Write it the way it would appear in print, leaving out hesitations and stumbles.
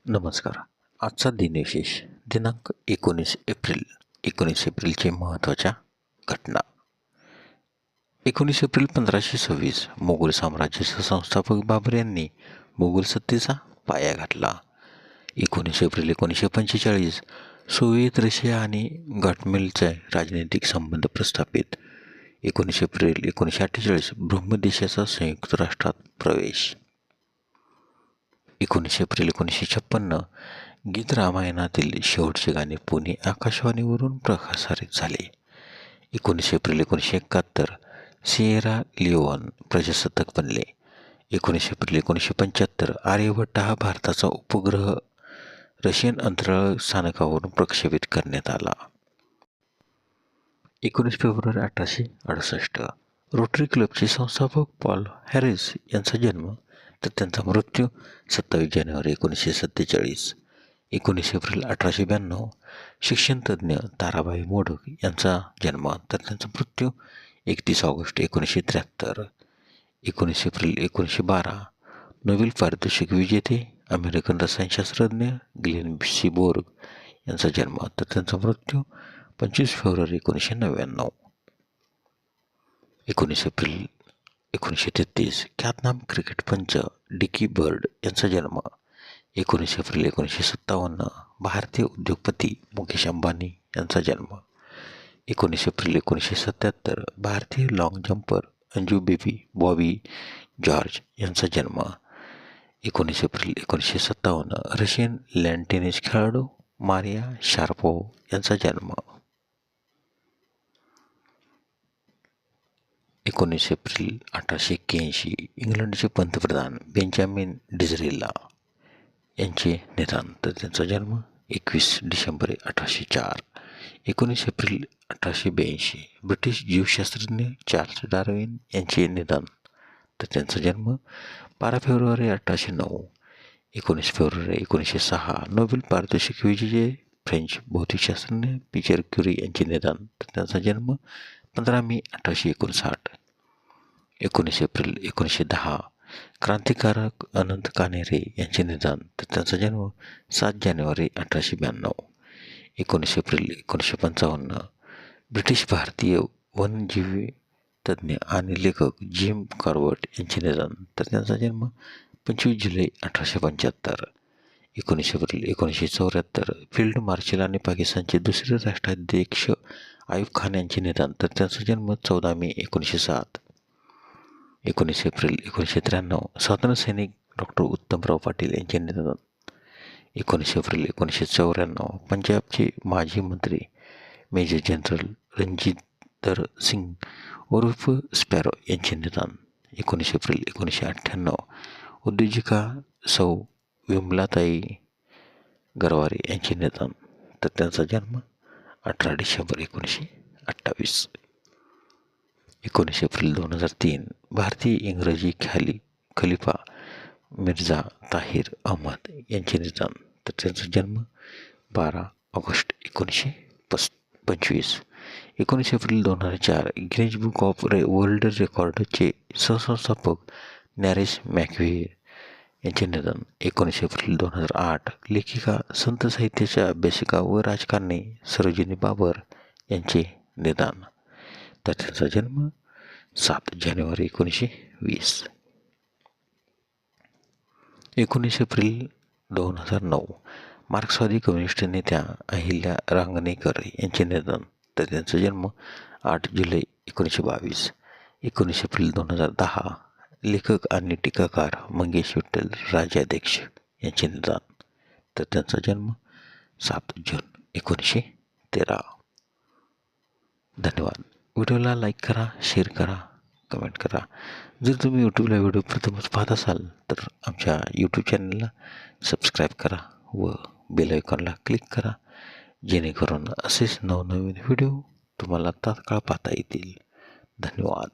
नमस्कार. आजचा दिनविशेष दिनांक 19 एप्रिल. 19 एप्रिलचे महत्त्वाच्या घटना. 19 एप्रिल 1526 मोगल साम्राज्याचे संस्थापक बाबर यांनी मोगल सत्तेचा पाया घातला. 19 एप्रिल 1945 सोव्हिएत रशिया आणि गॉटमेलचे राजनैतिक संबंध प्रस्थापित. 19 एप्रिल 1948 ब्रह्मदेशाचा संयुक्त राष्ट्रात प्रवेश. 19 एप्रिल 1956 गीत रामायणातील शेवटचे गाणे पुणे आकाशवाणीवरून प्रसारित झाले. 19 एप्रिल 1971 सिएरा लिओन प्रजासत्ताक बनले. 19 एप्रिल 1975 आर्यभट्ट हा भारताचा उपग्रह रशियन अंतराळ स्थानकावरून प्रक्षेपित करण्यात आला. 19 फेब्रुवारी 1868 रोटरी क्लबचे संस्थापक पॉल हॅरिस यांचा जन्म तर त्यांचा मृत्यू 27 जानेवारी 1947. 19 एप्रिल 1892 शिक्षणतज्ज्ञ ताराबाई मोडक यांचा जन्म तर त्यांचा मृत्यू 31 ऑगस्ट 1973. 19 एप्रिल 1912 नोबेल पारितोषिक विजेते अमेरिकन रसायनशास्त्रज्ञ ग्लेन सी बोर्ग यांचा जन्म तर त्यांचा मृत्यू 25 फेब्रुवारी 1999. 19 एप्रिल 1933 ख्यातनाम क्रिकेट पंच डिकी बर्ड यांचा जन्म. 19 एप्रिल 1957 भारतीय उद्योगपती मुकेश अंबानी यांचा जन्म. 19 एप्रिल 1977 भारतीय long jumper Anju baby Bobby George यांचा जन्म. 19 एप्रिल 1957 रशियन लॅन टेनिस खेळाडू मारिया शारापोव्हा यांचा जन्म. 19 एप्रिल 1881 इंग्लंडचे पंतप्रधान बेंजामिन डिझरेला यांचे निधन तर त्यांचा जन्म 21 डिसेंबर 1804. 19 एप्रिल 1882 ब्रिटिश जीवशास्त्रज्ञ चार्ल्स डार्विन यांचे निधन तर त्यांचा जन्म 12 फेब्रुवारी 1809. 19 फेब्रुवारी 1906 नोबेल पारितोषिक विजेते फ्रेंच भौतिकशास्त्रज्ञ पियर क्युरी यांचे निधन तर त्यांचा जन्म 15 मे 1859. 19 एप्रिल 1910 क्रांतिकारक अनंत कानेरे यांचे निधन तर त्यांचा जन्म 7 जानेवारी 1892. 19 एप्रिल 1955 ब्रिटिश भारतीय वन्यजीव तज्ज्ञ आणि लेखक जिम कॉर्बेट यांचे निधन तर त्यांचा जन्म 25 जुलै 1875. 19 एप्रिल 1974 फील्ड मार्शल आणि पाकिस्तानचे दुसरे राष्ट्राध्यक्ष आयुब खान यांचे निधन तर त्यांचा जन्म 14 मे 1907. 19 एप्रिल 1993 स्वातंत्र्य सैनिक डॉक्टर उत्तमराव पाटील यांचे निधन. 19 एप्रिल 1994 पंजाबचे माजी मंत्री मेजर जनरल रणजिंदर सिंग उर्फ स्पॅरो यांचे निधन. 19 एप्रिल 1998 उद्योजिका सौ विमलाताई गरवारे यांचे निधन तर त्यांचा जन्म 18 डिसेंबर 1928. 19 एप्रिल 2003 भारतीय इंग्रजी खलिफा मिर्झा ताहिर अहमद यांचे निधन तर त्यांचा जन्म 12 ऑगस्ट 1925. 19 एप्रिल 2004 गिनीज बुक ऑफ वर्ल्ड रेकॉर्डचे सहसंस्थापक नॅरेस मॅकव्हेर यांचे निधन. 19 एप्रिल 2008 लेखिका संत साहित्याच्या अभ्यासिका व राजकारणी सरोजिनी बाबर यांचे निधन तर त्यांचा जन्म 7 जानेवारी 1920. 19 एप्रिल 2009 मार्क्सवादी कम्युनिस्ट नेत्या अहिल्या रांगणेकर यांचे निधन तर त्यांचा जन्म 8 जुलै 1922. 19 एप्रिल 2010 लेखक आणि टीकाकार मंगेश विठ्ठल राजाध्यक्ष यांचे निधन तर त्यांचा जन्म 7 जून 1913. धन्यवाद. व्हिडिओला लाईक करा, शेअर करा, कमेंट करा. जर तुम्ही यूट्यूबला व्हिडिओ प्रथमच पाहत असाल तर आमच्या यूट्यूब चॅनलला सबस्क्राईब करा व बेल आयकॉनला क्लिक करा जेणेकरून असेच नवनवीन व्हिडिओ तुम्हाला तात्काळ पाहता येतील. धन्यवाद.